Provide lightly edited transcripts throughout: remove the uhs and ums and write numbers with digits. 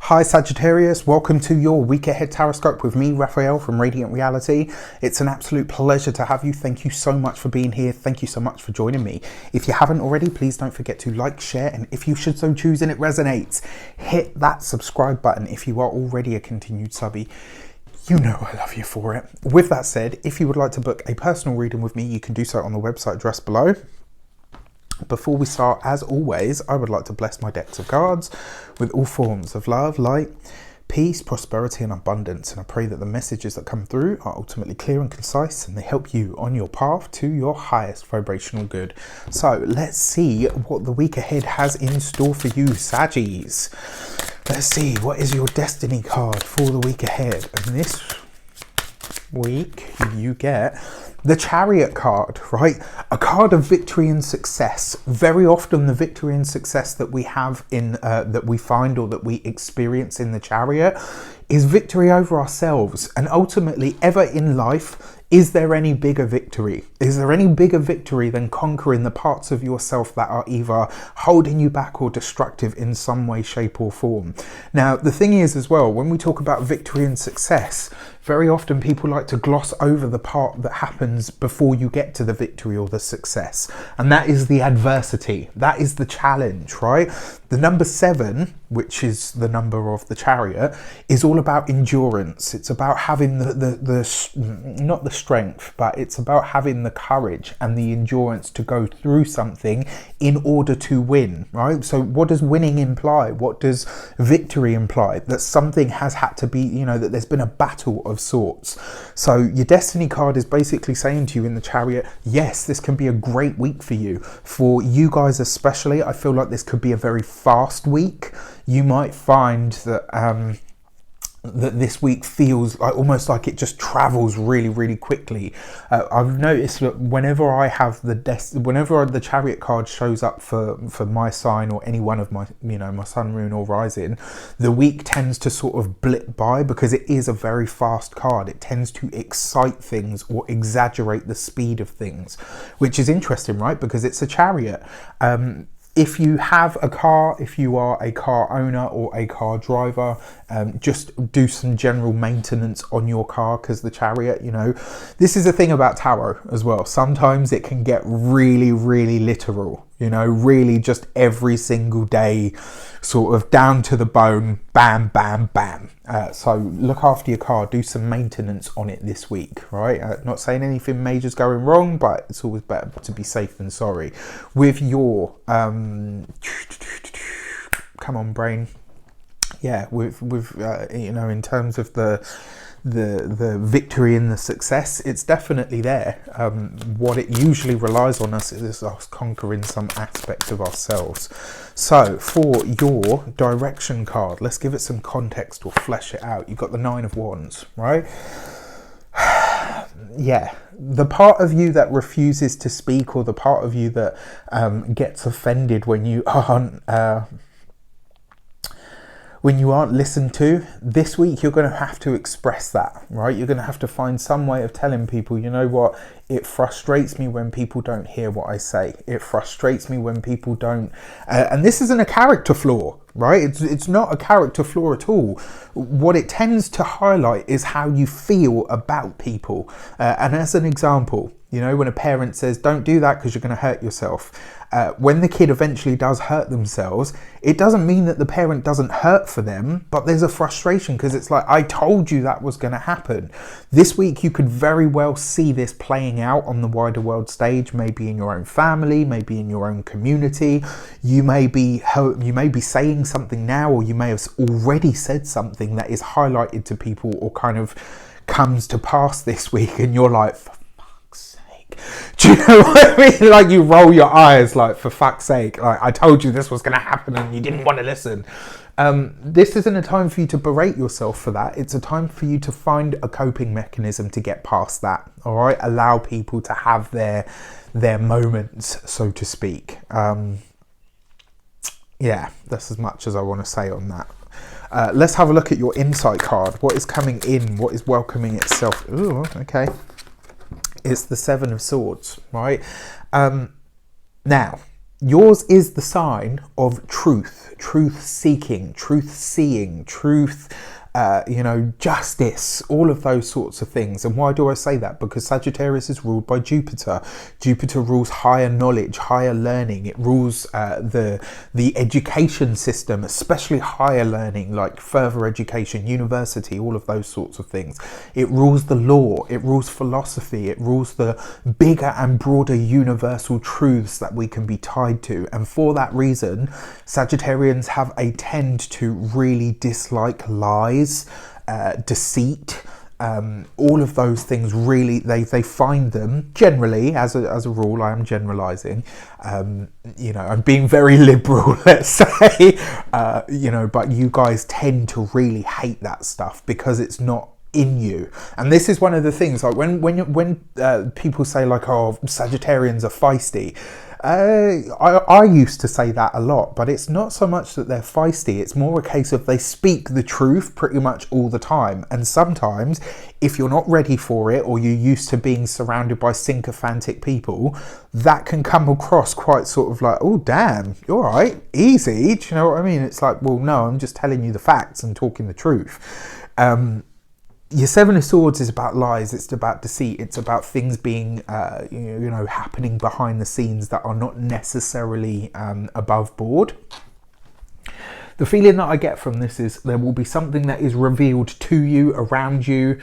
Hi Sagittarius, welcome to your week ahead taroscope with me, Raphael from Reydiant Reality. It's an absolute pleasure to have you. Thank you so much for being here. Thank you so much for joining me. If you haven't already, please don't forget to like, share, and if you should so choose and it resonates, hit that subscribe button if you are already a continued subby. You know I love you for it. With that said, if you would like to book a personal reading with me, you can do so on the website address below. Before we start, as always, I would like to bless my decks of cards with all forms of love, light, peace, prosperity and abundance. And I pray that the messages that come through are ultimately clear and concise and they help you on your path to your highest vibrational good. So let's see what the week ahead has in store for you, Saggies. Let's see, what is your destiny card for the week ahead? And this week you get the Chariot card, right? A card of victory and success. Very often the victory and success that we have in, that we find or that we experience in the Chariot is victory over ourselves. And ultimately, ever in life, is there any bigger victory? Is there any bigger victory than conquering the parts of yourself that are either holding you back or destructive in some way, shape or form? Now, the thing is as well, when we talk about victory and success, very often people like to gloss over the part that happens before you get to the victory or the success. And that is the adversity. That is the challenge, right? The number 7, which is the number of the Chariot, is all about endurance. It's about having not the strength, but it's about having the courage and the endurance to go through something in order to win, right? So what does winning imply? What does victory imply? That something has had to be, you know, that there's been a battle of sorts. So your destiny card is basically saying to you in the Chariot, yes, this can be a great week for you. For you guys especially, I feel like this could be a very fast week. You might find that that this week feels like almost like it just travels really quickly. I've noticed that whenever I have whenever the Chariot card shows up for my sign or any one of my, you know, my sun, moon or rising, the week tends to sort of blip by because it is a very fast card. It tends to excite things or exaggerate the speed of things, which is interesting, right? Because it's a Chariot. If you have a car, if you are a car owner or a car driver, just do some general maintenance on your car, because the Chariot, you know, this is the thing about tarot as well. Sometimes it can get really literal, you know, really just every single day, sort of down to the bone, bam. So look after your car, do some maintenance on it this week, right? Not saying anything major's going wrong, but it's always better to be safe than sorry. With your, come on brain. Yeah, with you know, in terms of the victory and the success, it's definitely there. What it usually relies on us is us conquering some aspect of ourselves. So for your direction card, let's give it some context or flesh it out. You've got the 9 of Wands, right? Yeah, the part of you that refuses to speak, or the part of you that gets offended when you aren't listened to, this week you're going to have to express that, right? You're going to have to find some way of telling people, you know what, it frustrates me when people don't hear what I say. It frustrates me when people don't, and this isn't a character flaw, right? It's not a character flaw at all. What it tends to highlight is how you feel about people. And as an example, you know, when a parent says, don't do that because you're going to hurt yourself. When the kid eventually does hurt themselves, it doesn't mean that the parent doesn't hurt for them, but there's a frustration because it's like, I told you that was going to happen. This week, you could very well see this playing out on the wider world stage, maybe in your own family, maybe in your own community. You may be saying something now, or you may have already said something that is highlighted to people or kind of comes to pass this week, and you're like, do you know what I mean? Like, you roll your eyes like, for fuck's sake, like, I told you this was going to happen and you didn't want to listen. This isn't a time for you to berate yourself for that. It's a time for you to find a coping mechanism to get past that. All right, allow people to have their moments, so to speak. Yeah, that's as much as I want to say on that. Let's have a look at your insight card. What is coming in? What is welcoming itself? Ooh, okay. It's the 7 of Swords, right? Now, Yours is the sign of truth, truth seeking, truth seeing, truth, justice, all of those sorts of things. And why do I say that? Because Sagittarius is ruled by Jupiter. Jupiter rules higher knowledge, higher learning. It rules the education system, especially higher learning, like further education, university, all of those sorts of things. It rules the law. It rules philosophy. It rules the bigger and broader universal truths that we can be tied to. And for that reason, Sagittarians have a tend to really dislike lies, deceit, all of those things. Really, they find them generally, as a rule, I am generalizing, I'm being very liberal, let's say, but you guys tend to really hate that stuff because it's not in you. And this is one of the things, like when people say like, oh, Sagittarians are feisty, I used to say that a lot, but it's not so much that they're feisty. It's more a case of they speak the truth pretty much all the time. And sometimes if you're not ready for it, or you're used to being surrounded by sycophantic people, that can come across quite sort of like, oh, damn, you're all right, easy. Do you know what I mean? It's like, well, no, I'm just telling you the facts and talking the truth. Your Seven of Swords is about lies, it's about deceit, it's about things being, happening behind the scenes that are not necessarily above board. The feeling that I get from this is there will be something that is revealed to you, around you,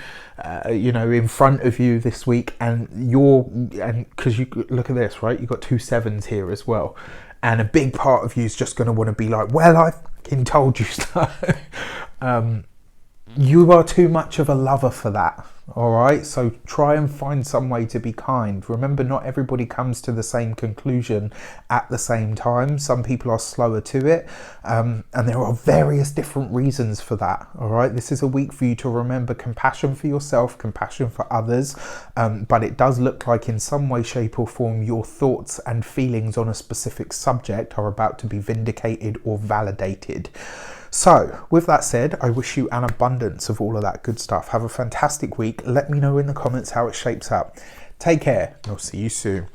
in front of you this week, and because you look at this, right? You've got 2 sevens here as well, and a big part of you is just going to want to be like, well, I fucking told you so. You are too much of a lover for that, all right? So try and find some way to be kind. Remember, not everybody comes to the same conclusion at the same time. Some people are slower to it, and there are various different reasons for that, all right? This is a week for you to remember compassion for yourself, compassion for others, but it does look like in some way, shape or form, your thoughts and feelings on a specific subject are about to be vindicated or validated. So, with that said, I wish you an abundance of all of that good stuff. Have a fantastic week. Let me know in the comments how it shapes up. Take care, and I'll see you soon.